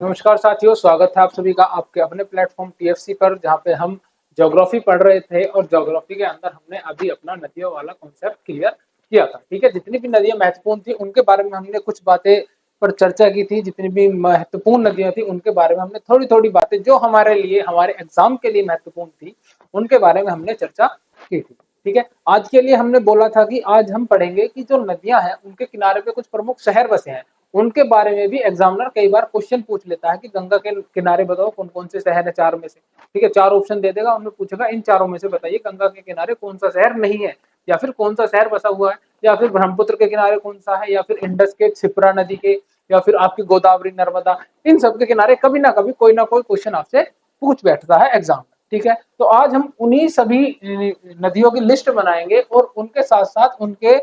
नमस्कार साथियों, स्वागत है आप सभी का आपके अपने प्लेटफॉर्म टीएफसी पर, जहां पे हम ज्योग्राफी पढ़ रहे थे और ज्योग्राफी के अंदर हमने अभी अपना नदियों वाला कॉन्सेप्ट क्लियर किया था। ठीक है, जितनी भी नदियां महत्वपूर्ण थी उनके बारे में हमने कुछ बातें पर चर्चा की थी। जितनी भी महत्वपूर्ण नदियां थी उनके बारे में हमने थोड़ी थोड़ी बातें जो हमारे लिए हमारे एग्जाम के लिए महत्वपूर्ण थी उनके बारे में हमने चर्चा की थी। ठीक है, आज के लिए हमने बोला था कि आज हम पढ़ेंगे कि जो नदियां हैं उनके किनारे पे कुछ प्रमुख शहर बसे हैं, उनके बारे में भी एग्जामिनर कई बार क्वेश्चन पूछ लेता है कि गंगा के किनारे बताओ कौन कौन से शहर है चार में से। ठीक है, चार ऑप्शन दे देगा, उनमें पूछेगा इन चारों में से बताइए गंगा के किनारे कौन सा शहर नहीं है, या फिर कौन सा शहर बसा हुआ है, या फिर ब्रह्मपुत्र के किनारे कौन सा है, या फिर इंडस के, क्षिप्रा नदी के, या फिर आपकी गोदावरी नर्मदा। इन सब के किनारे कभी ना कोई क्वेश्चन आपसे पूछ बैठता है एग्जाम में। ठीक है, तो आज हम उन्हीं सभी नदियों की लिस्ट बनाएंगे और उनके साथ साथ उनके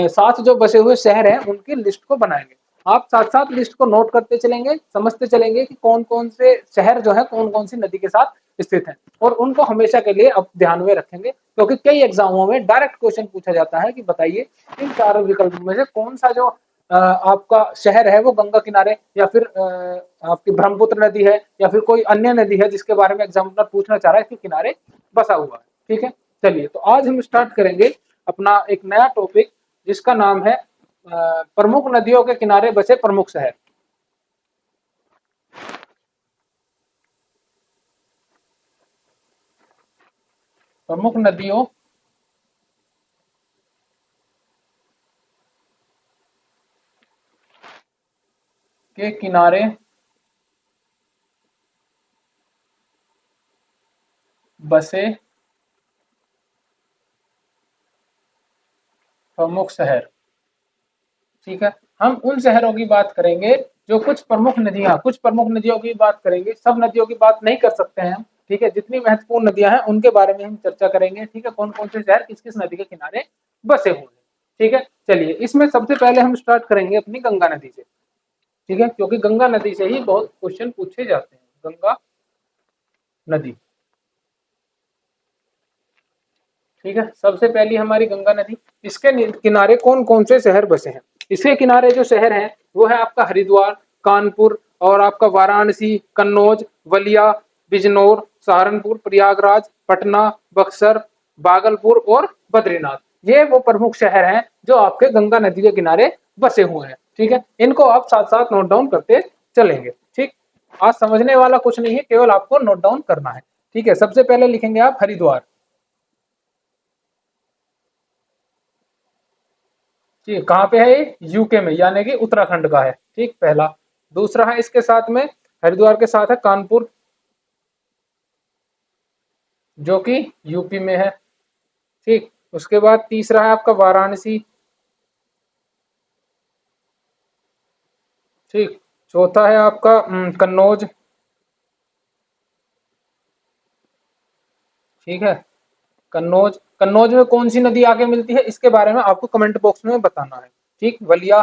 साथ जो बसे हुए शहर हैं उनकी लिस्ट को बनाएंगे। आप साथ साथ लिस्ट को नोट करते चलेंगे, समझते चलेंगे कि कौन कौन से शहर जो है कौन कौन सी नदी के साथ स्थित हैं, और उनको हमेशा के लिए अब ध्यान में रखेंगे, क्योंकि कई एग्जामों में डायरेक्ट क्वेश्चन पूछा जाता है कि बताइए इन चारों विकल्पों में से कौन सा जो आपका शहर है वो गंगा किनारे, या फिर आपकी ब्रह्मपुत्र नदी है, या फिर कोई अन्य नदी है जिसके बारे में एग्जामिनर पूछना चाह रहा है कि किनारे बसा हुआ है। ठीक है, चलिए तो आज हम स्टार्ट करेंगे अपना एक नया टॉपिक जिसका नाम है प्रमुख नदियों के किनारे बसे प्रमुख शहर। प्रमुख नदियों के किनारे बसे प्रमुख शहर। ठीक है, हम उन शहरों की बात करेंगे जो कुछ प्रमुख नदियों की बात करेंगे, सब नदियों की बात नहीं कर सकते हैं हम। ठीक है, जितनी महत्वपूर्ण नदियां हैं उनके बारे में हम चर्चा करेंगे। ठीक है, कौन कौन से शहर किस किस नदी के किनारे बसे हुए हैं। ठीक है, चलिए इसमें सबसे पहले हम स्टार्ट करेंगे अपनी गंगा नदी से। ठीक है, क्योंकि गंगा नदी से ही बहुत क्वेश्चन पूछे जाते हैं। गंगा नदी, ठीक है, सबसे पहली हमारी गंगा नदी। इसके किनारे कौन कौन से शहर बसे हैं? इसके किनारे जो शहर हैं वो है आपका हरिद्वार, कानपुर, और आपका वाराणसी, कन्नौज, बलिया, बिजनौर, सहारनपुर, प्रयागराज, पटना, बक्सर, भागलपुर और बद्रीनाथ। ये वो प्रमुख शहर हैं जो आपके गंगा नदी के किनारे बसे हुए हैं। ठीक है, इनको आप साथ साथ नोट डाउन करते चलेंगे। ठीक, आज समझने वाला कुछ नहीं है, केवल आपको नोट डाउन करना है। ठीक है, सबसे पहले लिखेंगे आप हरिद्वार। ठीक, कहाँ पे है ये? यूके में, यानी कि उत्तराखंड का है। ठीक, पहला। दूसरा है इसके साथ में, हरिद्वार के साथ है कानपुर, जो कि यूपी में है। ठीक, उसके बाद तीसरा है आपका वाराणसी। ठीक, चौथा है आपका कन्नौज। ठीक है, कन्नौज। कन्नौज में कौन सी नदी आके मिलती है इसके बारे में आपको कमेंट बॉक्स में बताना है। ठीक, वलिया।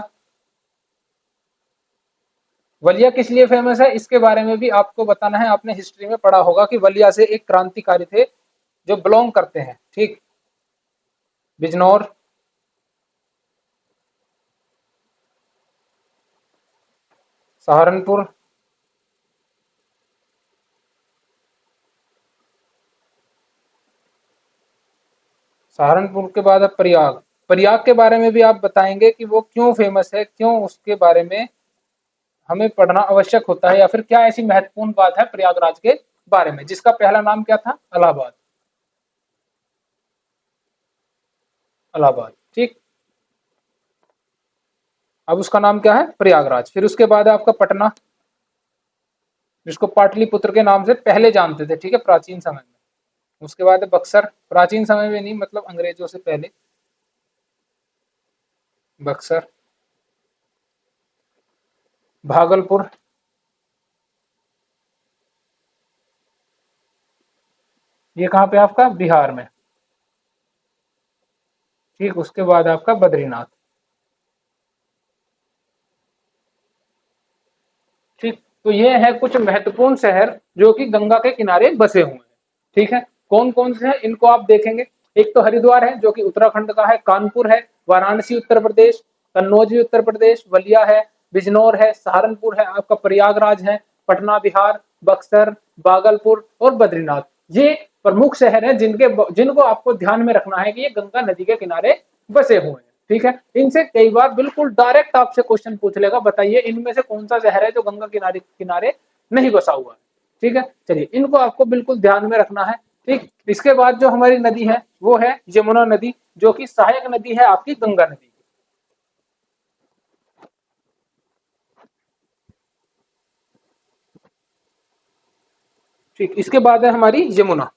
वलिया किस लिए फेमस है इसके बारे में भी आपको बताना है। आपने हिस्ट्री में पढ़ा होगा कि वलिया से एक क्रांतिकारी थे जो बिलोंग करते हैं। ठीक, बिजनौर। सहारनपुर। सहारनपुर के बाद अब प्रयाग। प्रयाग के बारे में भी आप बताएंगे कि वो क्यों फेमस है, क्यों उसके बारे में हमें पढ़ना आवश्यक होता है, या फिर क्या ऐसी महत्वपूर्ण बात है प्रयागराज के बारे में, जिसका पहला नाम क्या था? इलाहाबाद। इलाहाबाद। ठीक, अब उसका नाम क्या है? प्रयागराज। फिर उसके बाद है आपका पटना, जिसको पाटलिपुत्र के नाम से पहले जानते थे। ठीक है, प्राचीन समय में। उसके बाद है बक्सर, प्राचीन समय में नहीं, मतलब अंग्रेजों से पहले। बक्सर। भागलपुर। ये कहाँ पे? आपका बिहार में। ठीक, उसके बाद आपका बद्रीनाथ। ठीक, तो ये है कुछ महत्वपूर्ण शहर जो कि गंगा के किनारे बसे हुए हैं। ठीक है, कौन कौन से हैं इनको आप देखेंगे। एक तो हरिद्वार है जो कि उत्तराखंड का है, कानपुर है, वाराणसी उत्तर प्रदेश, कन्नौज भी उत्तर प्रदेश, बलिया है, बिजनौर है, सहारनपुर है, आपका प्रयागराज है, पटना बिहार, बक्सर, भागलपुर और बद्रीनाथ। ये प्रमुख शहर हैं जिनको आपको ध्यान में रखना है कि ये गंगा नदी के किनारे बसे हुए हैं। ठीक है, इनसे कई बार बिल्कुल डायरेक्ट आपसे क्वेश्चन पूछ लेगा, बताइए इनमें से कौन सा शहर है जो गंगा किनारे किनारे नहीं बसा हुआ है। ठीक है, चलिए इनको आपको बिल्कुल ध्यान में रखना है। ठीक, इसके बाद जो हमारी नदी है वो है यमुना नदी, जो कि सहायक नदी है आपकी गंगा नदी। ठीक, इसके बाद है हमारी यमुना।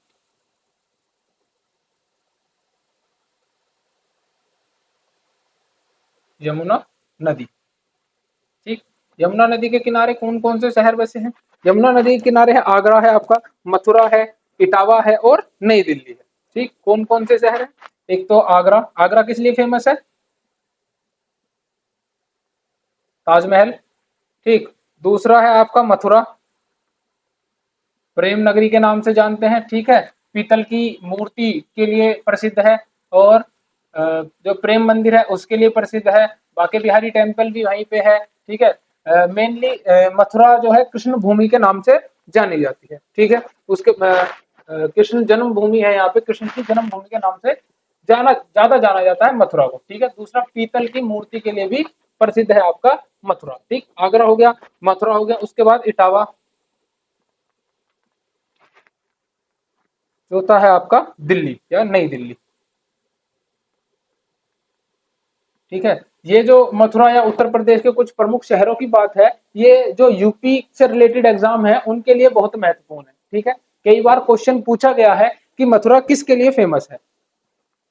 यमुना नदी। ठीक, यमुना नदी के किनारे कौन कौन से शहर बसे हैं? यमुना नदी के किनारे है आगरा है आपका, मथुरा है, इटावा है और नई दिल्ली है। ठीक, कौन कौन से शहर है? एक तो आगरा, आगरा किस लिए फेमस है? ताजमहल। ठीक, दूसरा है आपका मथुरा, प्रेम नगरी के नाम से जानते हैं। ठीक है, पीतल की मूर्ति के लिए प्रसिद्ध है, और जो प्रेम मंदिर है उसके लिए प्रसिद्ध है। बाके बिहारी टेम्पल भी वहीं पे है। ठीक है, मेनली मथुरा जो है कृष्ण भूमि के नाम से जानी जाती है। ठीक है, उसके कृष्ण जन्म भूमि है, यहाँ पे कृष्ण की जन्म भूमि के नाम से ज्यादा जाना जाता है मथुरा को। ठीक है, दूसरा पीतल की मूर्ति के लिए भी प्रसिद्ध है आपका मथुरा। ठीक, आगरा हो गया, मथुरा हो गया, उसके बाद इटावा, चौथा है आपका दिल्ली या नई दिल्ली। ठीक है, ये जो मथुरा या उत्तर प्रदेश के कुछ प्रमुख शहरों की बात है, ये जो यूपी से रिलेटेड एग्जाम है उनके लिए बहुत महत्वपूर्ण है। ठीक है, कई बार क्वेश्चन पूछा गया है कि मथुरा किसके लिए फेमस है।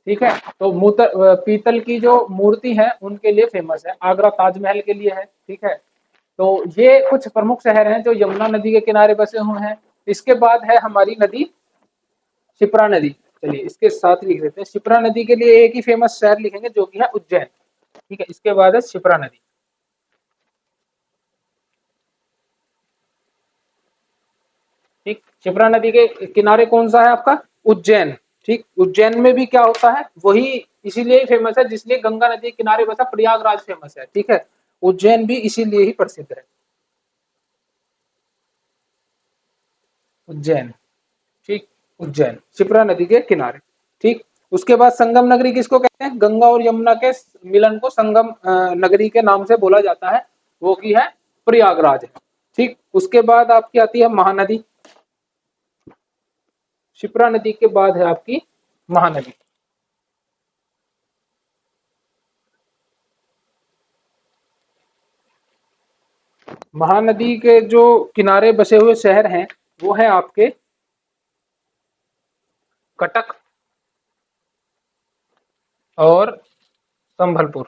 ठीक है, तो पीतल की जो मूर्ति है उनके लिए फेमस है, आगरा ताजमहल के लिए है। ठीक है, तो ये कुछ प्रमुख शहर हैं जो यमुना नदी के किनारे बसे हुए हैं। इसके बाद है हमारी नदी शिप्रा नदी। चलिए इसके साथ लिख देते हैं, शिप्रा नदी के लिए एक ही फेमस शहर लिखेंगे जो कि है उज्जैन। ठीक है, इसके बाद है शिप्रा नदी। ठीक, शिप्रा नदी के किनारे कौन सा है आपका? उज्जैन। ठीक, उज्जैन में भी क्या होता है, वही इसीलिए फेमस है जिसलिए गंगा नदी के किनारे बसा प्रयागराज फेमस है। ठीक है, उज्जैन भी इसीलिए ही प्रसिद्ध है, उज्जैन। ठीक, उज्जैन शिप्रा नदी के किनारे। ठीक, उसके बाद संगम नगरी किसको कहते हैं? गंगा और यमुना के मिलन को संगम नगरी के नाम से बोला जाता है, वो की है प्रयागराज है। ठीक, उसके बाद आपकी आती है महानदी। शिप्रा नदी के बाद है आपकी महानदी। महानदी के जो किनारे बसे हुए शहर हैं वो है आपके कटक और संभलपुर।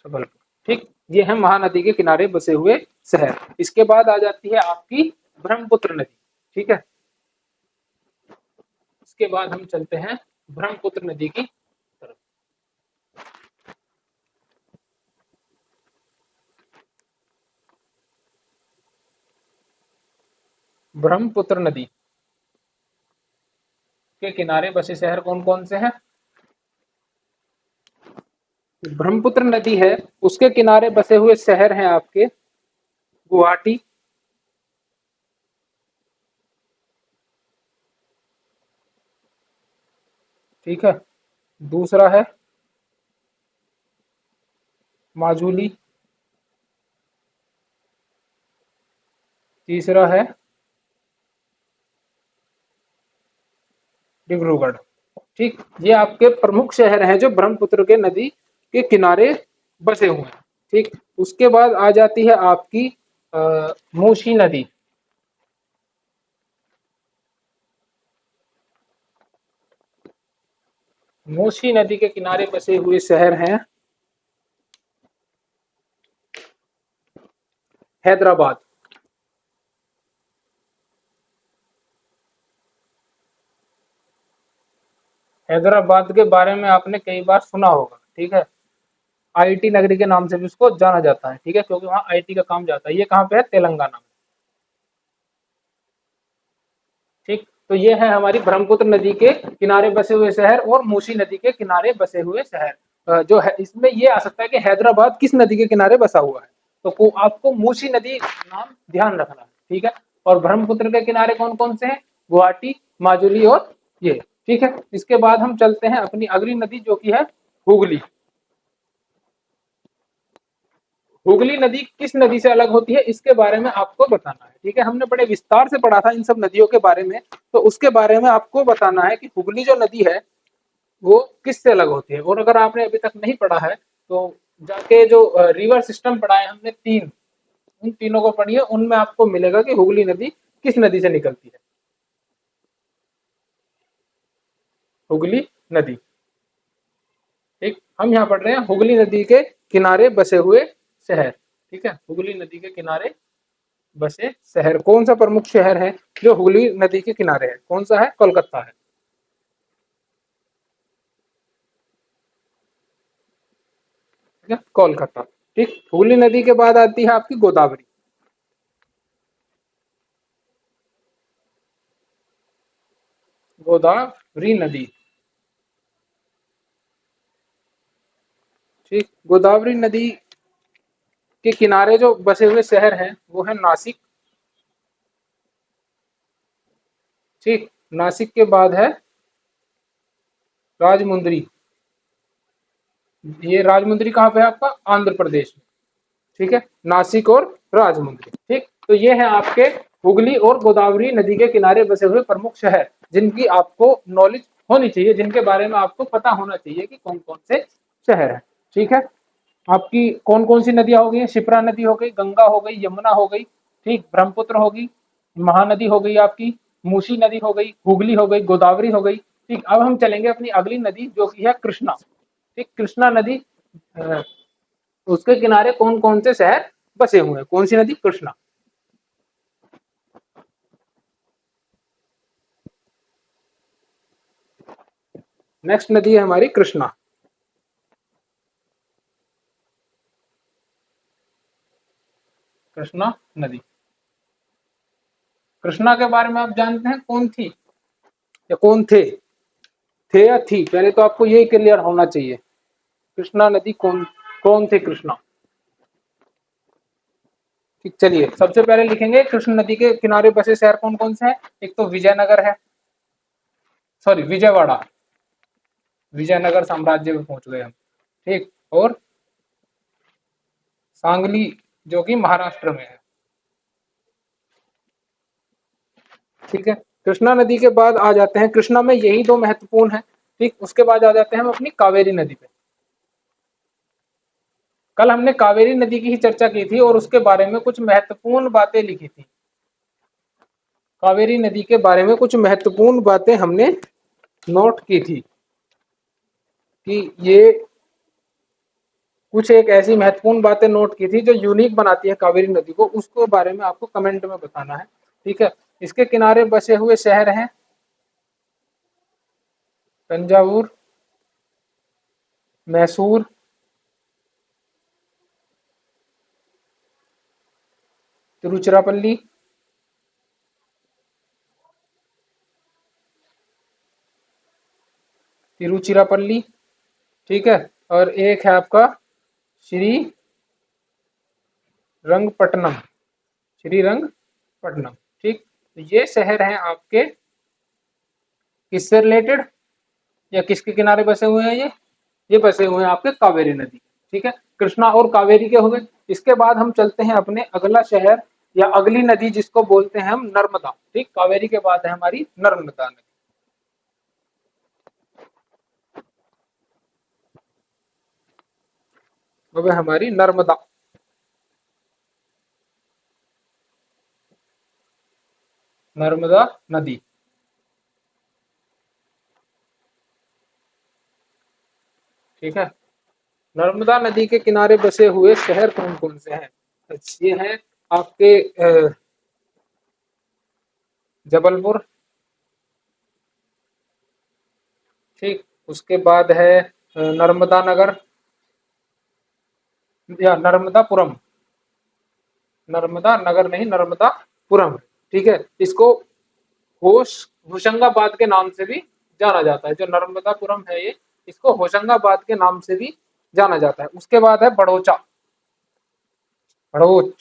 संभलपुर। ठीक, ये है महानदी के किनारे बसे हुए शहर। इसके बाद आ जाती है आपकी ब्रह्मपुत्र नदी। ठीक है, इसके बाद हम चलते हैं ब्रह्मपुत्र नदी की तरफ। ब्रह्मपुत्र नदी के किनारे बसे शहर कौन कौन से हैं? ब्रह्मपुत्र नदी है उसके किनारे बसे हुए शहर हैं आपके गुवाहाटी, ठीक है, दूसरा है माजुली, तीसरा है डिब्रूगढ़। ठीक, ये आपके प्रमुख शहर हैं जो ब्रह्मपुत्र के नदी के किनारे बसे हुए हैं। ठीक, उसके बाद आ जाती है आपकी मूसी नदी। मूसी नदी के किनारे बसे हुए शहर हैं हैदराबाद। हैदराबाद के बारे में आपने कई बार सुना होगा। ठीक है, आईटी नगरी के नाम से भी उसको जाना जाता है। ठीक है, क्योंकि वहाँ आईटी का काम जाता है। ये कहाँ पे है? तेलंगाना में। ठीक, तो ये है हमारी ब्रह्मपुत्र नदी के किनारे बसे हुए शहर और मूसी नदी के किनारे बसे हुए शहर। जो है इसमें ये आ सकता है कि हैदराबाद किस नदी के किनारे बसा हुआ है। तो आपको मूसी नदी नाम ध्यान रखना है, ठीक है। और ब्रह्मपुत्र के किनारे कौन कौन से हैं? गुवाहाटी, माजुली और ये, ठीक है। इसके बाद हम चलते हैं अपनी अगली नदी जो कि है हुगली। हुगली नदी किस नदी से अलग होती है इसके बारे में आपको बताना है, ठीक है। हमने बड़े विस्तार से पढ़ा था इन सब नदियों के बारे में, तो उसके बारे में आपको बताना है कि हुगली जो नदी है वो किससे अलग होती है। और अगर आपने अभी तक नहीं पढ़ा है तो जाके जो रिवर सिस्टम पढ़ा है हमने तीन, उन तीनों को पढ़िए, उनमें आपको मिलेगा कि हुगली नदी किस नदी से निकलती है। हुगली नदी, ठीक। हम यहाँ पढ़ रहे हैं हुगली नदी के किनारे बसे हुए शहर, ठीक है। हुगली नदी के किनारे बसे शहर, कौन सा प्रमुख शहर है जो हुगली नदी के किनारे है? कौन सा है? कोलकाता है, ठीक है, कोलकाता। ठीक, हुगली नदी के बाद आती है आपकी गोदावरी। गोदावरी नदी, ठीक। गोदावरी नदी के किनारे जो बसे हुए शहर हैं वो है नासिक, ठीक। नासिक के बाद है राजमुंद्री। ये राजमुंद्री कहाँ पे है आपका? आंध्र प्रदेश में, ठीक है। नासिक और राजमुंद्री, ठीक। तो ये है आपके हुगली और गोदावरी नदी के किनारे बसे हुए प्रमुख शहर जिनकी आपको नॉलेज होनी चाहिए, जिनके बारे में आपको पता होना चाहिए कि कौन कौन से शहर है, ठीक है। आपकी कौन कौन सी नदियां हो गई? शिप्रा नदी हो गई, गंगा हो गई, यमुना हो गई, ठीक, ब्रह्मपुत्र होगी, महानदी हो गई आपकी, मूसी नदी हो गई, हुगली हो गई, गोदावरी हो गई, ठीक। अब हम चलेंगे अपनी अगली नदी जो कि है कृष्णा, ठीक। कृष्णा नदी, उसके किनारे कौन कौन से शहर बसे हुए हैं? कौन सी नदी? कृष्णा। नेक्स्ट नदी है हमारी कृष्णा, कृष्णा नदी। कृष्णा के बारे में आप जानते हैं कौन थी या कौन थे या थी? पहले तो आपको यही क्लियर होना चाहिए, कृष्णा नदी कौन कौन थे कृष्णा, ठीक। चलिए सबसे पहले लिखेंगे कृष्ण नदी के किनारे बसे शहर कौन कौन से हैं। एक तो विजयनगर है, सॉरी विजयवाड़ा, विजयनगर साम्राज्य में पहुंच गए हम, ठीक। और सांगली जो कि महाराष्ट्र में है, ठीक है। कृष्णा नदी के बाद आ जाते हैं, कृष्णा में यही दो महत्वपूर्ण है, ठीक। उसके बाद आ जाते हैं हम अपनी कावेरी नदी पे। कल हमने कावेरी नदी की ही चर्चा की थी और उसके बारे में कुछ महत्वपूर्ण बातें लिखी थी। कावेरी नदी के बारे में कुछ महत्वपूर्ण बातें हमने नोट की थी कि ये कुछ एक ऐसी महत्वपूर्ण बातें नोट की थी जो यूनिक बनाती है कावेरी नदी को, उसको बारे में आपको कमेंट में बताना है, ठीक है। इसके किनारे बसे हुए शहर हैं तंजावुर, मैसूर, तिरुचिरापल्ली, तिरुचिरापल्ली, ठीक है। और एक है आपका श्री रंगपट्टनम, श्रीरंगपट्टनम, ठीक। तो ये शहर हैं आपके किससे रिलेटेड या किसके किनारे बसे हुए हैं? ये बसे हुए हैं आपके कावेरी नदी, ठीक है। कृष्णा और कावेरी के हो गए। इसके बाद हम चलते हैं अपने अगला शहर या अगली नदी जिसको बोलते हैं हम नर्मदा, ठीक। कावेरी के बाद है हमारी नर्मदा नदी, अब है हमारी नर्मदा, नर्मदा नदी, ठीक है। नर्मदा नदी के किनारे बसे हुए शहर कौन कौन से हैं? ये है आपके जबलपुर, ठीक। उसके बाद है नर्मदा नगर या नर्मदापुरम, नर्मदा नगर नहीं नर्मदापुरम, ठीक है। इसको होशंगाबाद के नाम से भी जाना जाता है, जो नर्मदापुरम है ये इसको होशंगाबाद के नाम से भी जाना जाता है। उसके बाद है बड़ौचा, बड़ोच,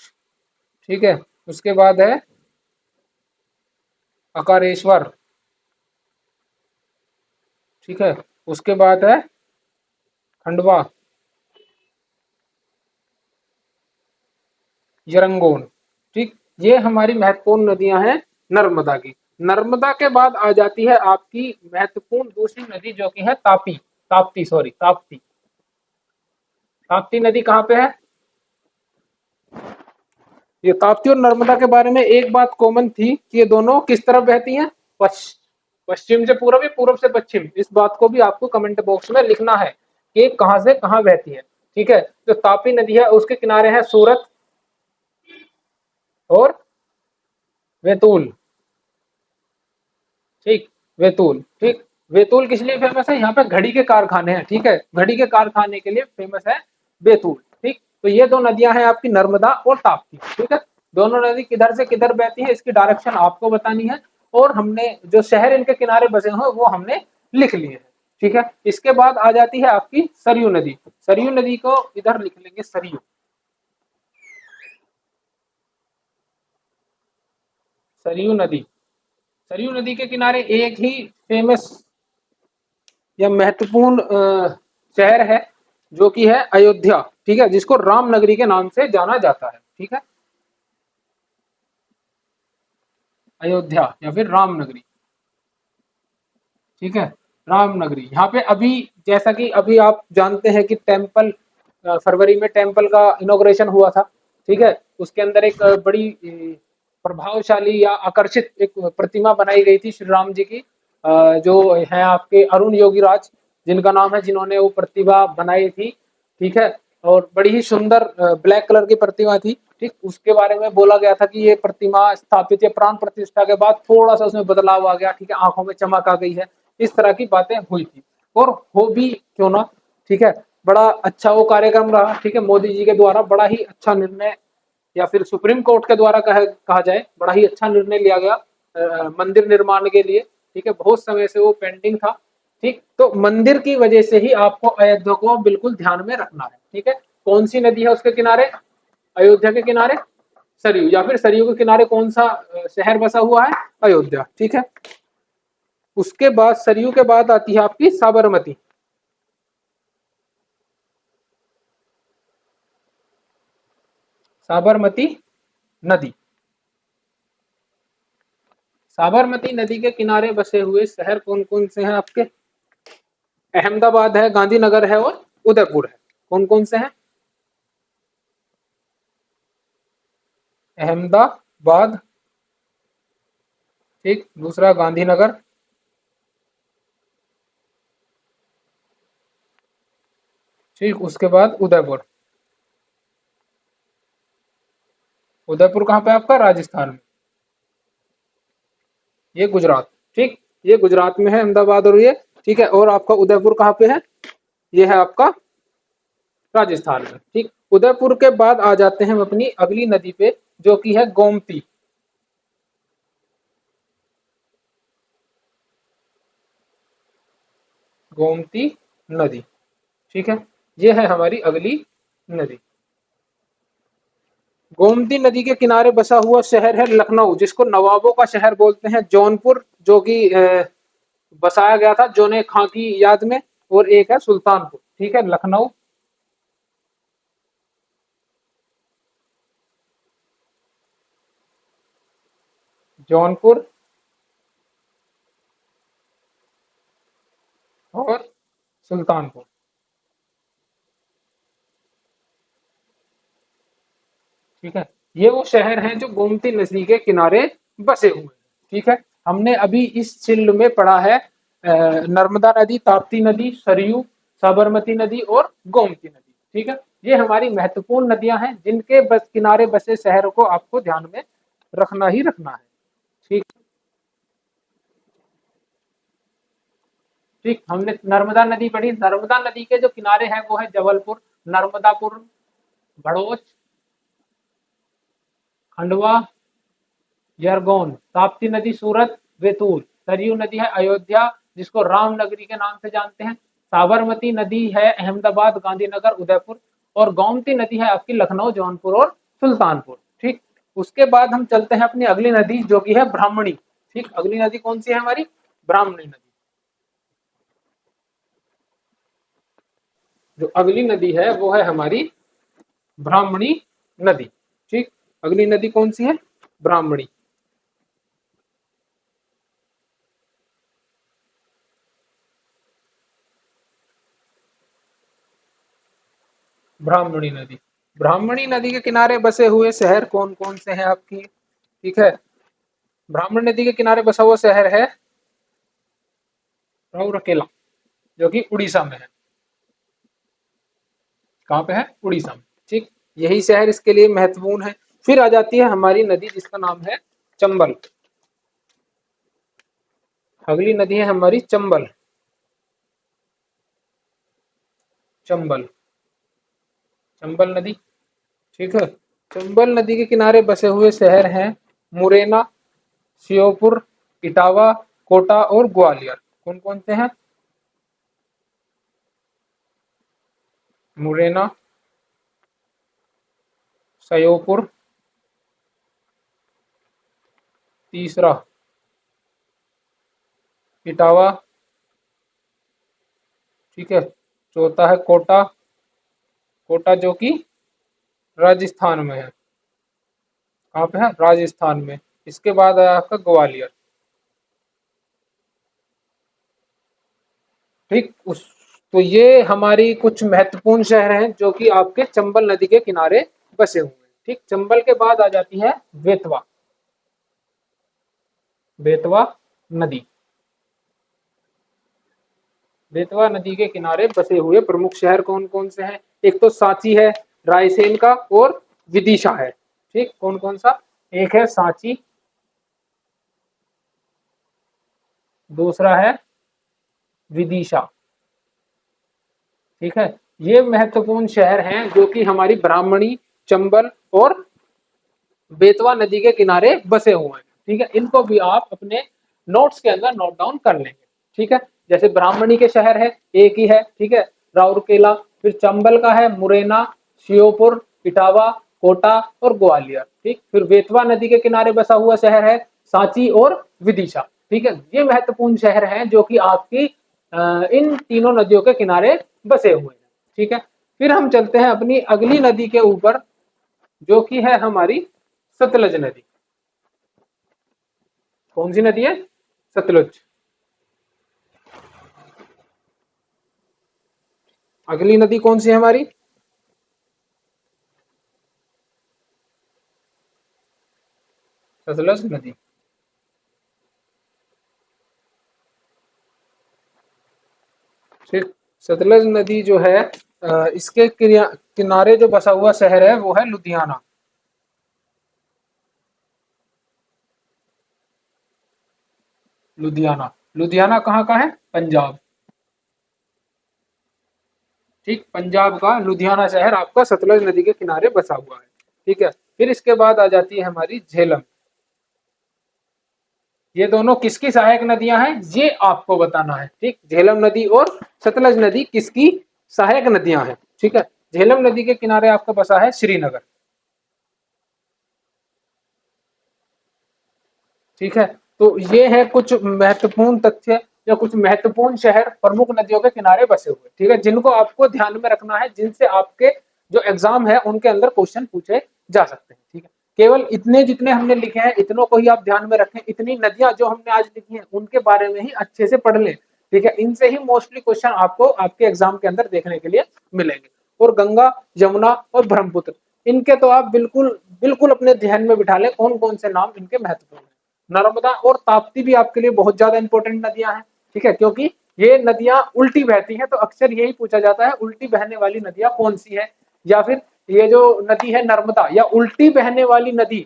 ठीक है। उसके बाद है अकारेश्वर, ठीक है। उसके बाद है खंडवा, यरंगोन, ठीक। ये हमारी महत्वपूर्ण नदियां हैं नर्मदा की। नर्मदा के बाद आ जाती है आपकी महत्वपूर्ण दूसरी नदी जो कि है तापी, ताप्ती, सॉरी ताप्ती। ताप्ती नदी कहाँ पे है? ये ताप्ती और नर्मदा के बारे में एक बात कॉमन थी कि ये दोनों किस तरफ बहती हैं? पश्चिम से पूर्व या पूर्व से पश्चिम। इस बात को भी आपको कमेंट बॉक्स में लिखना है कि कहां से कहां बहती है, ठीक है। जो तापी नदी है उसके किनारे है सूरत और बैतूल, ठीक। बैतूल, ठीक। बैतूल किस लिए फेमस है? यहाँ पे घड़ी के कारखाने हैं, ठीक है। घड़ी के कारखाने के लिए फेमस है बैतूल, ठीक। तो ये दो नदियां हैं आपकी नर्मदा और ताप्ती, ठीक है। दोनों नदी किधर से किधर बहती है इसकी डायरेक्शन आपको बतानी है, और हमने जो शहर इनके किनारे बसे हैं वो हमने लिख लिए हैं, ठीक है। इसके बाद आ जाती है आपकी सरयू नदी। सरयू नदी को इधर लिख लेंगे, सरयू, सरयू नदी। सरयू नदी के किनारे एक ही फेमस या महत्वपूर्ण शहर है जो कि है अयोध्या, ठीक है, जिसको राम नगरी के नाम से जाना जाता है, ठीक है। अयोध्या या फिर राम नगरी, ठीक है। राम नगरी यहाँ पे अभी, जैसा कि अभी आप जानते हैं कि टेम्पल, फरवरी में टेम्पल का इनॉग्रेशन हुआ था, ठीक है। उसके अंदर एक बड़ी प्रभावशाली या आकर्षित एक प्रतिमा बनाई गई थी श्री राम जी की, जो है आपके अरुण योगीराज जिनका नाम है, जिन्होंने वो प्रतिमा बनाई थी, ठीक है। और बड़ी ही सुंदर ब्लैक कलर की प्रतिमा थी, ठीक। उसके बारे में बोला गया था कि ये प्रतिमा स्थापित या प्राण प्रतिष्ठा के बाद थोड़ा सा उसमें बदलाव आ गया, ठीक है, आंखों में चमक आ गई है, इस तरह की बातें हुई थी। और हो भी क्यों ना, ठीक है, बड़ा अच्छा वो कार्यक्रम रहा, ठीक है। मोदी जी के द्वारा बड़ा ही अच्छा निर्णय, या फिर सुप्रीम कोर्ट के द्वारा कहा जाए, बड़ा ही अच्छा निर्णय लिया गया मंदिर निर्माण के लिए, ठीक है। बहुत समय से वो पेंडिंग था, ठीक। तो मंदिर की वजह से ही आपको अयोध्या को बिल्कुल ध्यान में रखना है, ठीक है। कौन सी नदी है उसके किनारे? अयोध्या के किनारे सरयू, या फिर सरयू के किनारे कौन सा शहर बसा हुआ है? अयोध्या, ठीक है। उसके बाद सरयू के बाद आती है आपकी साबरमती। साबरमती नदी, साबरमती नदी के किनारे बसे हुए शहर कौन कौन से हैं आपके? अहमदाबाद है, गांधीनगर है और उदयपुर है। कौन कौन से हैं? अहमदाबाद, ठीक। दूसरा गांधीनगर, ठीक। उसके बाद उदयपुर। उदयपुर कहाँ पे आपका? राजस्थान में। ये गुजरात, ठीक। ये गुजरात में है अहमदाबाद और ये, ठीक है। और आपका उदयपुर कहाँ पे है? ये है आपका राजस्थान में, ठीक। उदयपुर के बाद आ जाते हैं हम अपनी अगली नदी पे जो कि है गोमती। गोमती नदी, ठीक है। ये है हमारी अगली नदी। गोमती नदी के किनारे बसा हुआ शहर है लखनऊ, जिसको नवाबों का शहर बोलते हैं। जौनपुर जो कि बसाया गया था जोने खां की याद में, और एक है सुल्तानपुर, ठीक है। लखनऊ, जौनपुर और सुल्तानपुर, ठीक है। ये वो शहर हैं जो गोमती नदी के किनारे बसे हुए हैं, ठीक है। हमने अभी इस चिल्ड में पढ़ा है नर्मदा नदी, ताप्ती नदी, सरयू, साबरमती नदी और गोमती नदी, ठीक है। ये हमारी महत्वपूर्ण नदियां हैं जिनके बस किनारे बसे शहरों को आपको ध्यान में रखना ही रखना है, ठीक। ठीक, हमने नर्मदा नदी पढ़ी। नर्मदा नदी के जो किनारे हैं वो है जबलपुर, नर्मदापुर, भड़ोच, खंडवा, यरगौन। ताप्ती नदी सूरत, बैतूल। सरयू नदी है अयोध्या, जिसको राम नगरी के नाम से जानते हैं। साबरमती नदी है अहमदाबाद, गांधीनगर, उदयपुर, और गोमती नदी है आपकी लखनऊ, जौनपुर और सुल्तानपुर। ठीक, उसके बाद हम चलते हैं अपनी अगली नदी जो कि है ब्राह्मणी। ठीक, अगली नदी कौन सी है हमारी? ब्राह्मणी नदी। जो अगली नदी है वो है हमारी ब्राह्मणी नदी। ठीक, अगली नदी कौन सी है? ब्राह्मणी। ब्राह्मणी नदी। ब्राह्मणी नदी के किनारे बसे हुए शहर कौन कौन से हैं आपकी? ठीक है, ब्राह्मणी नदी के किनारे बसा हुआ शहर है राउरकेला, जो कि उड़ीसा में है। कहाँ पे है? उड़ीसा में। ठीक, यही शहर इसके लिए महत्वपूर्ण है। फिर आ जाती है हमारी नदी जिसका नाम है चंबल। अगली नदी है हमारी चंबल। चंबल, चंबल नदी। ठीक है, चंबल नदी के किनारे बसे हुए शहर हैं मुरैना, श्योपुर, इटावा, कोटा और ग्वालियर। कौन कौन से हैं? मुरैना, श्योपुर, तीसरा इटावा, ठीक है, चौथा है कोटा, कोटा जो कि राजस्थान में है। कहाँ पे है? राजस्थान में। इसके बाद आया आपका ग्वालियर। ठीक, उस तो ये हमारी कुछ महत्वपूर्ण शहर हैं जो कि आपके चंबल नदी के किनारे बसे हुए हैं। ठीक, चंबल के बाद आ जाती है बेतवा। बेतवा नदी। बेतवा नदी के किनारे बसे हुए प्रमुख शहर कौन कौन से हैं? एक तो सांची है, रायसेन का, और विदिशा है। ठीक, कौन कौन सा? एक है सांची, दूसरा है विदिशा। ठीक है, ये महत्वपूर्ण शहर हैं जो कि हमारी ब्राह्मणी, चंबल और बेतवा नदी के किनारे बसे हुए हैं। ठीक है, इनको भी आप अपने नोट्स के अंदर नोट डाउन कर लेंगे। ठीक है, जैसे ब्राह्मणी के शहर है, एक ही है, ठीक है, राउरकेला। फिर चंबल का है मुरैना, श्योपुर, इटावा, कोटा और ग्वालियर। ठीक, फिर बेतवा नदी के किनारे बसा हुआ शहर है सांची और विदिशा। ठीक है, ये महत्वपूर्ण शहर हैं जो कि आपकी इन तीनों नदियों के किनारे बसे हुए हैं। ठीक है, फिर हम चलते हैं अपनी अगली नदी के ऊपर जो कि है हमारी सतलज नदी। कौन सी नदी है? सतलुज। अगली नदी कौन सी है हमारी? सतलज नदी। ठीक, सतलज नदी जो है इसके किनारे जो बसा हुआ शहर है वो है लुधियाना। लुधियाना, लुधियाना कहाँ का है? पंजाब। ठीक, पंजाब का लुधियाना शहर आपका सतलज नदी के किनारे बसा हुआ है। ठीक है, फिर इसके बाद आ जाती है हमारी झेलम। ये दोनों किसकी सहायक नदियां हैं ये आपको बताना है। ठीक, झेलम नदी और सतलज नदी किसकी सहायक नदियां हैं? ठीक है, झेलम नदी के किनारे आपका बसा है श्रीनगर। ठीक है, तो ये है कुछ महत्वपूर्ण तथ्य या कुछ महत्वपूर्ण शहर प्रमुख नदियों के किनारे बसे हुए। ठीक है, जिनको आपको ध्यान में रखना है, जिनसे आपके जो एग्जाम है उनके अंदर क्वेश्चन पूछे जा सकते हैं। ठीक है, केवल इतने जितने हमने लिखे हैं इतनों को ही आप ध्यान में रखें। इतनी नदियां जो हमने आज लिखी हैं उनके बारे में ही अच्छे से पढ़ लें। ठीक है, इनसे ही मोस्टली क्वेश्चन आपको आपके एग्जाम के अंदर देखने के लिए मिलेंगे। और गंगा, यमुना और ब्रह्मपुत्र, इनके तो आप बिल्कुल बिल्कुल अपने ध्यान में बिठा लें कौन कौन से नाम इनके महत्वपूर्ण हैं। नर्मदा और ताप्ती भी आपके लिए बहुत ज्यादा इंपॉर्टेंट नदियां हैं। ठीक है, क्योंकि ये नदियां उल्टी बहती हैं, तो अक्सर यही पूछा जाता है उल्टी बहने वाली नदियां कौन सी है, या फिर ये जो नदी है नर्मदा या उल्टी बहने वाली नदी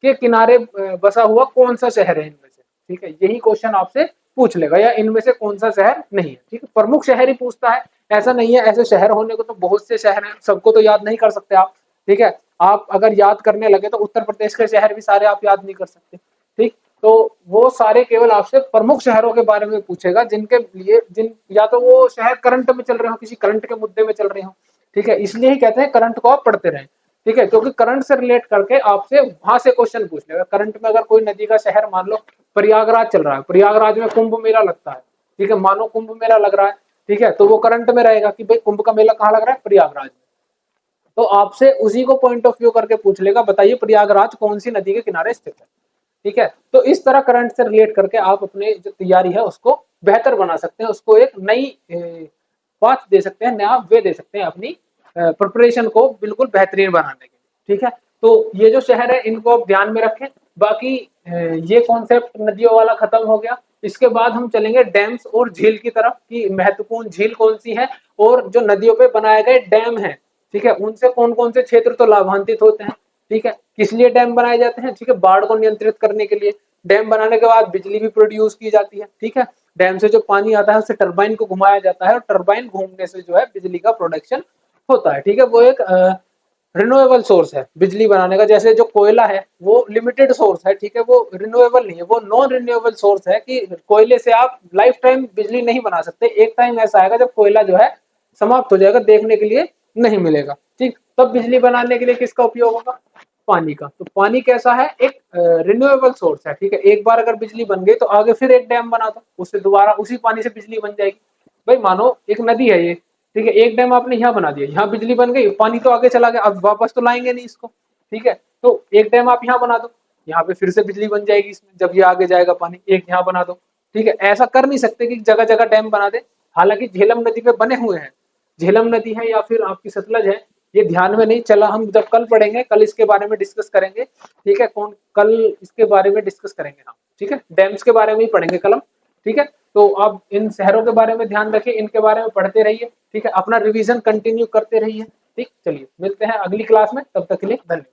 के किनारे बसा हुआ कौन सा शहर है इनमें से। ठीक है, यही क्वेश्चन आपसे पूछ लेगा, या इनमें से कौन सा शहर नहीं है। ठीक है, प्रमुख शहर ही पूछता है, ऐसा नहीं है, ऐसे शहर होने को तो बहुत से शहर हैं, सबको तो याद नहीं कर सकते आप। ठीक है, आप अगर याद करने लगे तो उत्तर प्रदेश के शहर भी सारे आप याद नहीं कर सकते। ठीक, तो वो सारे केवल आपसे प्रमुख शहरों के बारे में पूछेगा, जिनके लिए जिन या तो वो शहर करंट में चल रहे हो, किसी करंट के मुद्दे में चल रहे हो, ठीक है। इसलिए ही कहते हैं करंट को आप पढ़ते रहें, ठीक है, क्योंकि करंट से रिलेट करके आपसे वहां से क्वेश्चन पूछ लेगा। करंट में अगर कोई नदी का शहर, मान लो प्रयागराज चल रहा है, प्रयागराज में कुंभ मेला लगता है, ठीक है, मानो कुंभ मेला लग रहा है, ठीक है, तो वो करंट में रहेगा कि भाई कुंभ का मेला कहाँ लग रहा है, प्रयागराज में। तो आपसे उसी को पॉइंट ऑफ व्यू करके पूछ लेगा, बताइए प्रयागराज कौन सी नदी के किनारे स्थित है, ठीक है। तो इस तरह करंट से रिलेट करके आप अपने जो तैयारी है उसको बेहतर बना सकते हैं, उसको एक नई पाथ दे सकते हैं, नया वे दे सकते हैं अपनी प्रिपरेशन को बिल्कुल बेहतरीन बनाने के लिए, ठीक है। तो ये जो शहर है इनको आप ध्यान में रखें। बाकी ये कॉन्सेप्ट नदियों वाला खत्म हो गया। इसके बाद हम चलेंगे डैम्स और झील की तरफ, कि महत्वपूर्ण झील कौन सी है और जो नदियों पे बनाए गए डैम है, ठीक है, उनसे कौन कौन से क्षेत्र तो लाभान्वित होते हैं, ठीक है। किस लिए डैम बनाए जाते हैं, ठीक है, बाढ़ को नियंत्रित करने के लिए। डैम बनाने के बाद बिजली भी प्रोड्यूस की जाती है, ठीक है। डैम से जो पानी आता है उससे टरबाइन को घुमाया जाता है और टरबाइन घूमने से जो है बिजली का प्रोडक्शन होता है, ठीक है। वो एक रिन्यूएबल सोर्स है बिजली बनाने का। जैसे जो कोयला है वो लिमिटेड सोर्स है, ठीक है, वो रिन्यूएबल नहीं है, वो नॉन रिन्यूएबल सोर्स है, कि कोयले से आप लाइफ टाइम बिजली नहीं बना सकते। एक टाइम ऐसा आएगा जब कोयला जो है समाप्त हो जाएगा, देखने के लिए नहीं मिलेगा, ठीक। तब बिजली बनाने के लिए किसका उपयोग होगा, पानी का। तो पानी कैसा है, एक रिन्यूएबल सोर्स है, ठीक है। एक बार अगर बिजली बन गई तो आगे फिर एक डैम बना दो, उससे दोबारा उसी पानी से बिजली बन जाएगी। भाई मानो एक नदी है ये, ठीक है, एक डैम आपने यहाँ बना दिया, यहाँ बिजली बन गई, पानी तो आगे चला गया, अब वापस तो लाएंगे नहीं इसको, ठीक है। तो एक डैम आप यहाँ बना दो, यहाँ पे फिर से बिजली बन जाएगी इसमें, जब ये आगे जाएगा पानी। एक यहाँ बना दो, ठीक है। ऐसा कर नहीं सकते कि जगह जगह डैम बना दे। हालांकि झेलम नदी पे बने हुए हैं, झेलम नदी है या फिर आपकी सतलज है, ये ध्यान में नहीं चला। हम जब कल पढ़ेंगे, कल इसके बारे में डिस्कस करेंगे, ठीक है। कल इसके बारे में डिस्कस करेंगे हम, ठीक है, डैम्स के बारे में ही पढ़ेंगे कल हम, ठीक है। तो आप इन शहरों के बारे में ध्यान रखिए, इनके बारे में पढ़ते रहिए, ठीक है, अपना रिवीजन कंटिन्यू करते रहिए, ठीक। चलिए मिलते हैं अगली क्लास में, तब तक के लिए धन्यवाद।